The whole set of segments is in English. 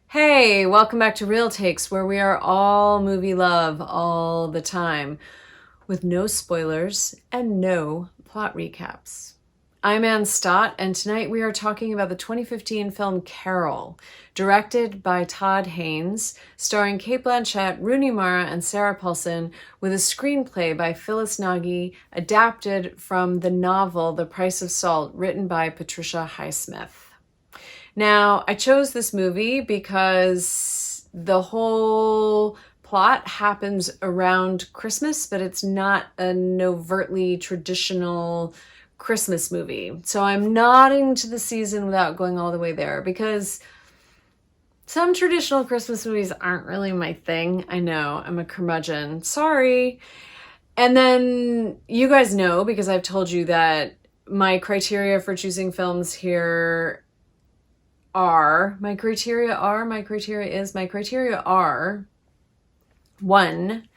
Hey, welcome back to Real Takes, where we are all movie love all the time, with no spoilers and no plot recaps. I'm Ann Stott, and tonight we are talking about the 2015 film Carol, directed by Todd Haynes, starring Cate Blanchett, Rooney Mara, and Sarah Paulson, with a screenplay by Phyllis Nagy, adapted from the novel The Price of Salt, written by Patricia Highsmith. Now, I chose this movie because the whole plot happens around Christmas, but it's not an overtly traditional Christmas movie. So I'm nodding to the season without going all the way there because some traditional Christmas movies aren't really my thing. I know, I'm a curmudgeon. Sorry. And then you guys know, because I've told you that my criteria for choosing films here my criteria are one,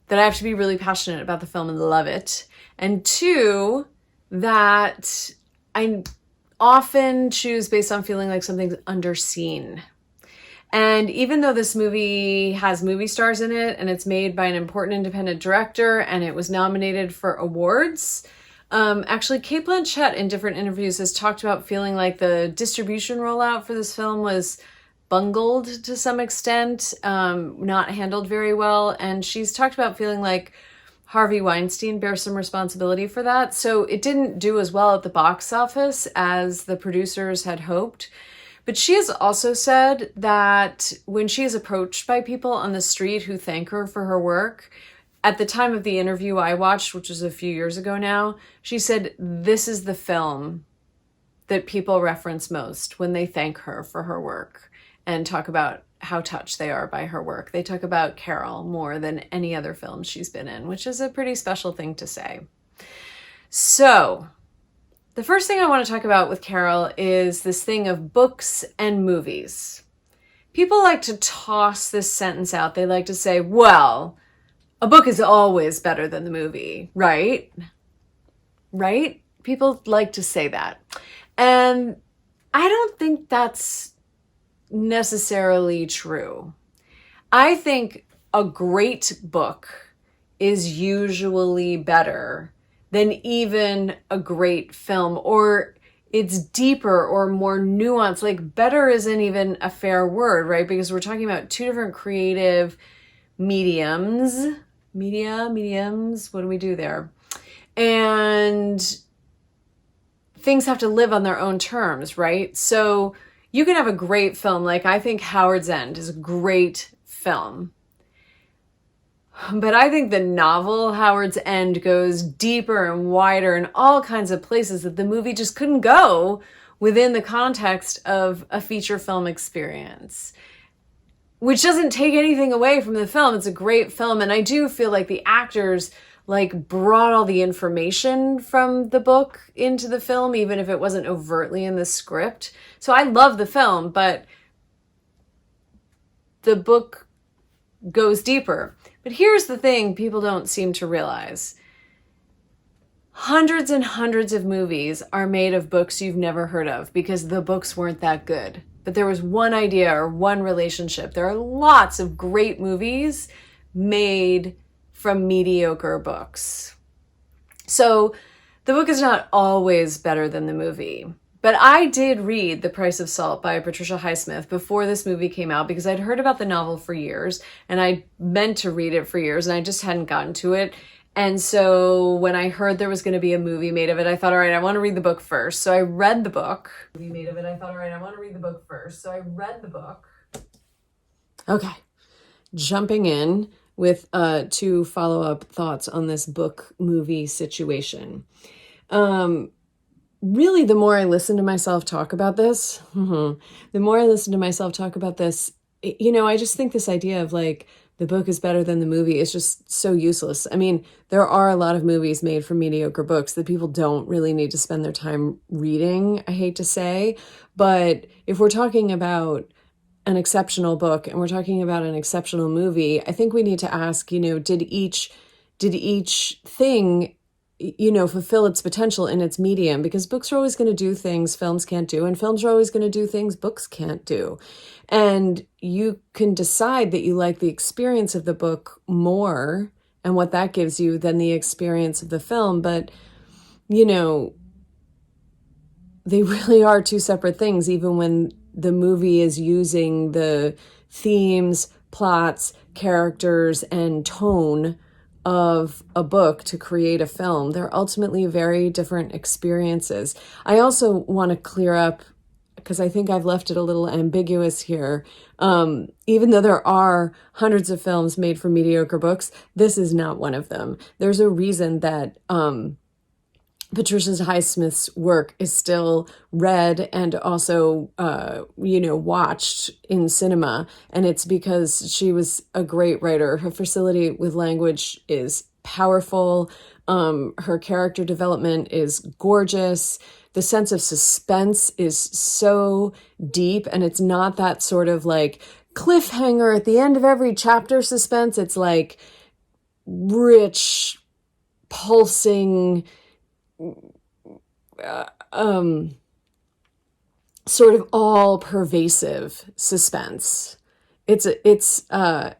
that I have to be really passionate about the film and love it, and two, that I often choose based on feeling like something's underseen. And even though this movie has movie stars in it and it's made by an important independent director and it was nominated for awards, actually, Cate Blanchett in different interviews has talked about feeling like the distribution rollout for this film was bungled to some extent, not handled very well. And she's talked about feeling like Harvey Weinstein bears some responsibility for that. So it didn't do as well at the box office as the producers had hoped. But she has also said that when she is approached by people on the street who thank her for her work, at the time of the interview I watched, which was a few years ago now, she said, this is the film that people reference most when they thank her for her work and talk about how touched they are by her work. They talk about Carol more than any other film she's been in, which is a pretty special thing to say. So, the first thing I want to talk about with Carol is this thing of books and movies. People like to toss this sentence out. They like to say, well, a book is always better than the movie, right? Right? People like to say that. And I don't think that's necessarily true. I think a great book is usually better than even a great film, or it's deeper or more nuanced. Like, better isn't even a fair word, right? Because we're talking about two different creative mediums, what do we do there? And things have to live on their own terms, right? So you can have a great film, like I think Howard's End is a great film. But I think the novel Howard's End goes deeper and wider in all kinds of places that the movie just couldn't go within the context of a feature film experience. Which doesn't take anything away from the film. It's a great film. And I do feel like the actors brought all the information from the book into the film, even if it wasn't overtly in the script. So I love the film, but the book goes deeper. But here's the thing people don't seem to realize. Hundreds and hundreds of movies are made of books you've never heard of because the books weren't that good. But there was one idea or one relationship. There are lots of great movies made from mediocre books. So the book is not always better than the movie. But I did read The Price of Salt by Patricia Highsmith before this movie came out because I'd heard about the novel for years and I meant to read it for years and I just hadn't gotten to it. And so when I heard there was going to be a movie made of it, I thought, all right, I want to read the book first. So I read the book. Okay. Jumping in with two follow-up thoughts on this book movie situation. Really, the more I listen to myself talk about this, I just think this idea of the book is better than the movie is just so useless. I mean, there are a lot of movies made from mediocre books that people don't really need to spend their time reading, I hate to say. But if we're talking about an exceptional book and we're talking about an exceptional movie, I think we need to ask, did each thing fulfill its potential in its medium, because books are always going to do things films can't do, and films are always going to do things books can't do. And you can decide that you like the experience of the book more and what that gives you than the experience of the film. But, they really are two separate things, even when the movie is using the themes, plots, characters, and tone of a book to create a film. They're ultimately very different experiences. I also want to clear up, because I think I've left it a little ambiguous here. Even though there are hundreds of films made from mediocre books, this is not one of them. There's a reason that Patricia Highsmith's work is still read and also, watched in cinema. And it's because she was a great writer. Her facility with language is powerful. Her character development is gorgeous. The sense of suspense is so deep, and it's not that sort of like cliffhanger at the end of every chapter suspense. It's like rich, pulsing, sort of all pervasive suspense. It's a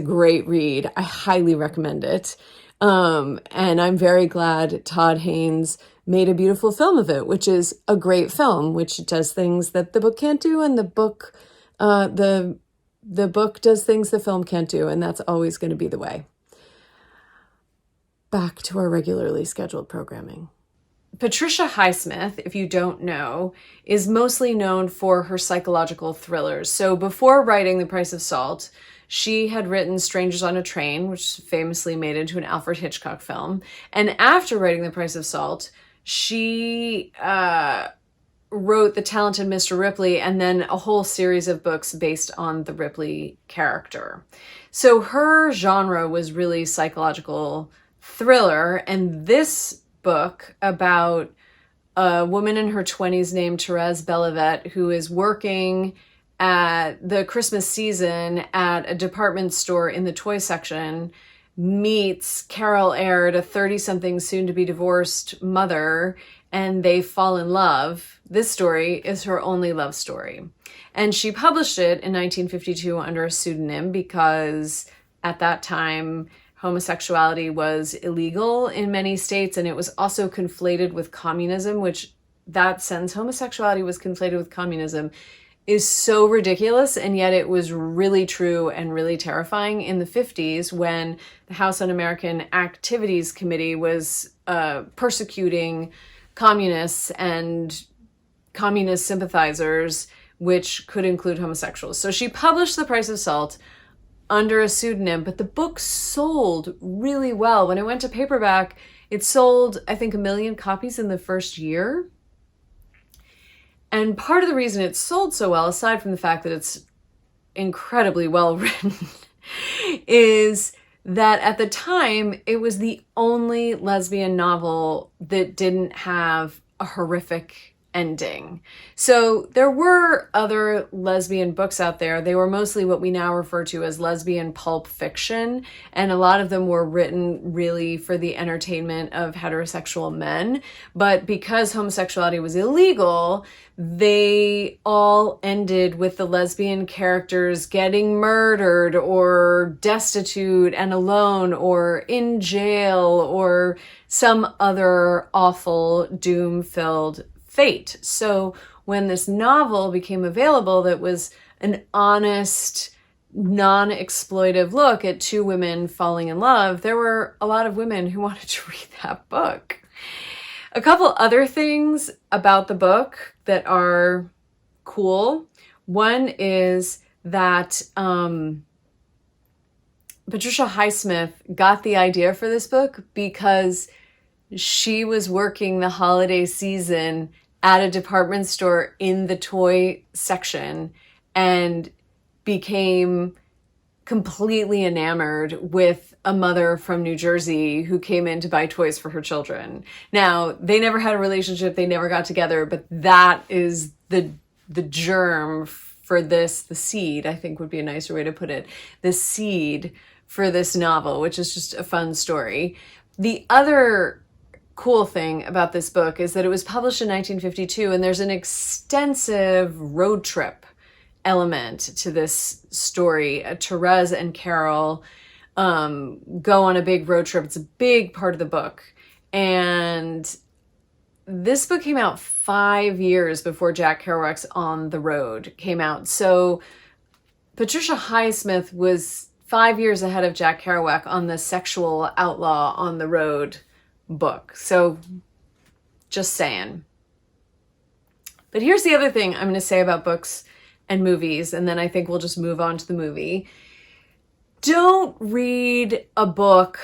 great read. I highly recommend it. And I'm very glad Todd Haynes made a beautiful film of it, which is a great film, which does things that the book can't do, and the book does things the film can't do, and that's always going to be the way. Back to our regularly scheduled programming. Patricia Highsmith, if you don't know, is mostly known for her psychological thrillers. So before writing The Price of Salt, she had written Strangers on a Train, which famously made into an Alfred Hitchcock film. And after writing The Price of Salt, she wrote The Talented Mr. Ripley, and then a whole series of books based on the Ripley character. So her genre was really psychological thriller, and this book about a woman in her 20s named Therese Belivet, who is working at the Christmas season at a department store in the toy section, meets Carol Aird, a 30-something soon-to-be divorced mother, and they fall in love. This story is her only love story. And she published it in 1952 under a pseudonym because at that time, homosexuality was illegal in many states, and it was also conflated with communism, which that sentence, homosexuality was conflated with communism, is so ridiculous, and yet it was really true and really terrifying in the 50s when the House Un-American Activities Committee was persecuting communists and communist sympathizers, which could include homosexuals. So she published The Price of Salt under a pseudonym, but the book sold really well. When it went to paperback, it sold, I think, 1 million copies in the first year. And part of the reason it sold so well, aside from the fact that it's incredibly well written, is that at the time, it was the only lesbian novel that didn't have a horrific ending. So there were other lesbian books out there. They were mostly what we now refer to as lesbian pulp fiction, and a lot of them were written really for the entertainment of heterosexual men. But because homosexuality was illegal, they all ended with the lesbian characters getting murdered or destitute and alone or in jail or some other awful doom-filled fate. So when this novel became available that was an honest, non-exploitive look at two women falling in love, there were a lot of women who wanted to read that book. A couple other things about the book that are cool. One is that Patricia Highsmith got the idea for this book because she was working the holiday season at a department store in the toy section and became completely enamored with a mother from New Jersey who came in to buy toys for her children. Now, they never had a relationship, they never got together, but that is the germ for this, the seed, I think would be a nicer way to put it, the seed for this novel, which is just a fun story. The other cool thing about this book is that it was published in 1952, and there's an extensive road trip element to this story. Therese and Carol go on a big road trip. It's a big part of the book. And this book came out 5 years before Jack Kerouac's On the Road came out. So Patricia Highsmith was 5 years ahead of Jack Kerouac on the sexual outlaw on the road book. So just saying. But here's the other thing I'm going to say about books and movies, and then I think we'll just move on to the movie. Don't read a book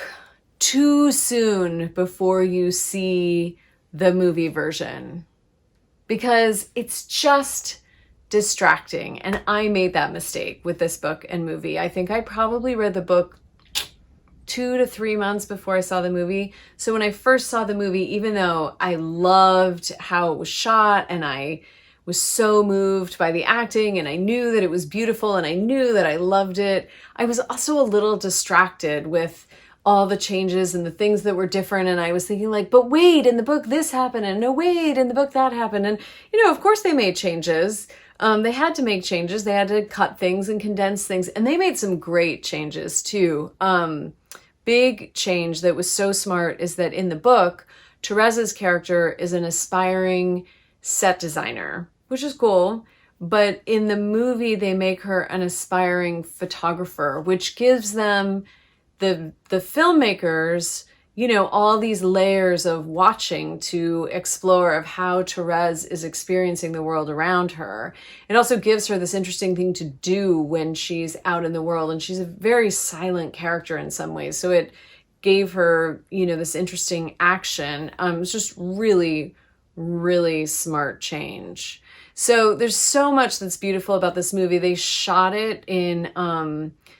too soon before you see the movie version, because it's just distracting. And I made that mistake with this book and movie. I think I probably read the book 2 to 3 months before I saw the movie. So when I first saw the movie, even though I loved how it was shot and I was so moved by the acting and I knew that it was beautiful and I knew that I loved it, I was also a little distracted with all the changes and the things that were different. And I was thinking like, but wait, in the book this happened, and no, wait, in the book that happened. And, of course they made changes. They had to make changes. They had to cut things and condense things. And they made some great changes too. Big change that was so smart is that in the book, Therese's character is an aspiring set designer, which is cool. But in the movie, they make her an aspiring photographer, which gives them, the filmmakers, all these layers of watching to explore of how Therese is experiencing the world around her. It also gives her this interesting thing to do when she's out in the world, and she's a very silent character in some ways. So it gave her, this interesting action. It's just really, really smart change. So there's so much that's beautiful about this movie. They shot it in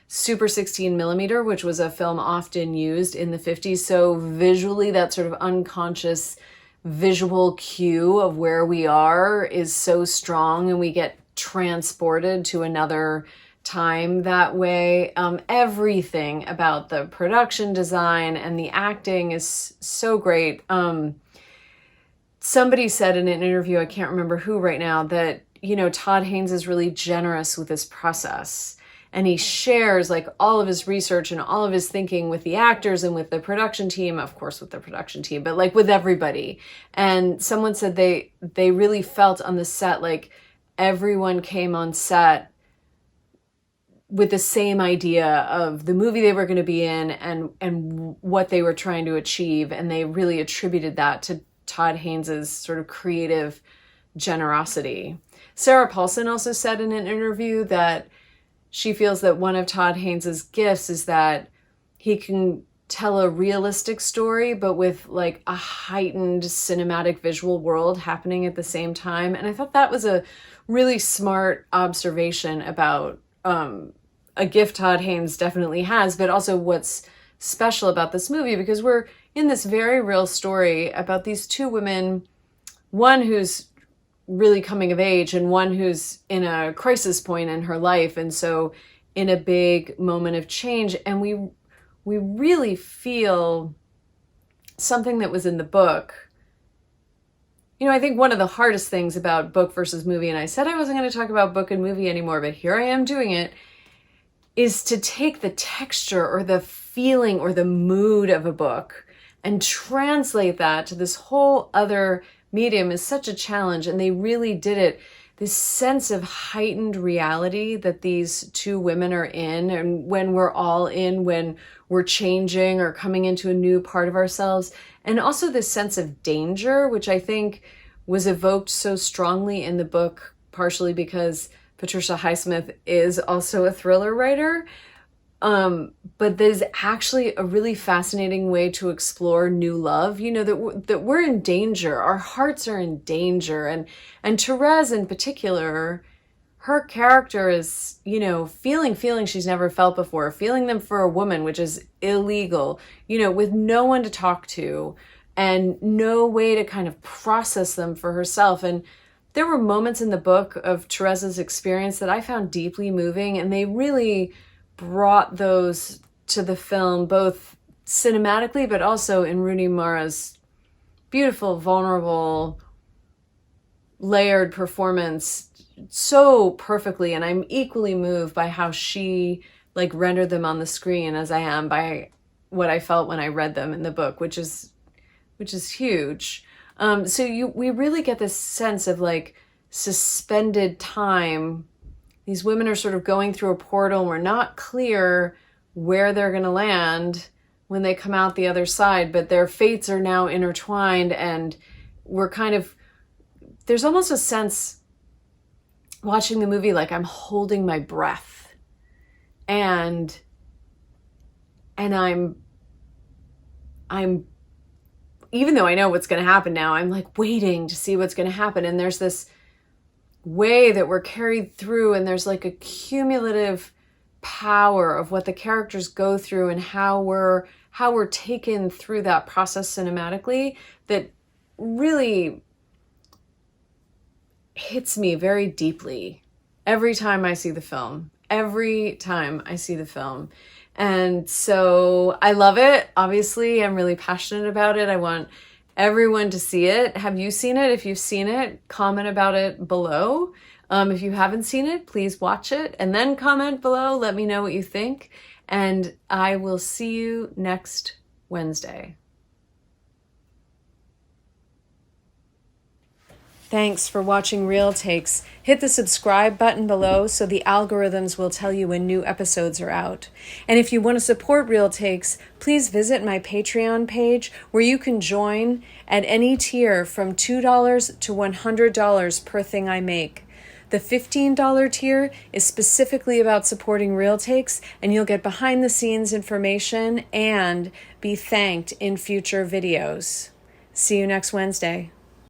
Super 16 millimeter, which was a film often used in the 50s. So visually, that sort of unconscious visual cue of where we are is so strong, and we get transported to another time that way. Everything about the production design and the acting is so great. Somebody said in an interview, I can't remember who right now, that, Todd Haynes is really generous with this process. And he shares like all of his research and all of his thinking with the actors and with the production team, of course, with the production team, but like with everybody. And someone said they really felt on the set like everyone came on set with the same idea of the movie they were going to be in and what they were trying to achieve. And they really attributed that to Todd Haynes's sort of creative generosity. Sarah Paulson also said in an interview that she feels that one of Todd Haynes's gifts is that he can tell a realistic story, but with like a heightened cinematic visual world happening at the same time. And I thought that was a really smart observation about a gift Todd Haynes definitely has, but also what's special about this movie, because we're in this very real story about these two women, one who's really coming of age and one who's in a crisis point in her life, and so in a big moment of change. And we really feel something that was in the book. I think one of the hardest things about book versus movie, and I said I wasn't going to talk about book and movie anymore, but here I am doing it, is to take the texture or the feeling or the mood of a book and translate that to this whole other medium is such a challenge. And they really did it. This sense of heightened reality that these two women are in, and when we're all in, when we're changing or coming into a new part of ourselves. And also this sense of danger, which I think was evoked so strongly in the book, partially because Patricia Highsmith is also a thriller writer. But there's actually a really fascinating way to explore new love, that we're in danger. Our hearts are in danger. And Therese in particular, her character is, feeling feelings she's never felt before, feeling them for a woman, which is illegal, with no one to talk to and no way to kind of process them for herself. And there were moments in the book of Therese's experience that I found deeply moving, and they really brought those to the film, both cinematically, but also in Rooney Mara's beautiful, vulnerable, layered performance so perfectly. And I'm equally moved by how she like rendered them on the screen as I am by what I felt when I read them in the book, which is huge. So we really get this sense of like suspended time. These women are sort of going through a portal, and we're not clear where they're going to land when they come out the other side, but their fates are now intertwined, and we're kind of, there's almost a sense watching the movie like I'm holding my breath, and I'm even though I know what's going to happen now, I'm like waiting to see what's going to happen. And there's this way that we're carried through, and there's like a cumulative power of what the characters go through and how we're taken through that process cinematically that really hits me very deeply every time I see the film. And so I love it. Obviously, I'm really passionate about it. I want everyone to see it. Have you seen it? If you've seen it, comment about it below. If you haven't seen it, please watch it and then comment below. Let me know what you think. And I will see you next Wednesday. Thanks for watching Real Takes. Hit the subscribe button below so the algorithms will tell you when new episodes are out. And if you want to support Real Takes, please visit my Patreon page where you can join at any tier from $2 to $100 per thing I make. The $15 tier is specifically about supporting Real Takes, and you'll get behind the scenes information and be thanked in future videos. See you next Wednesday.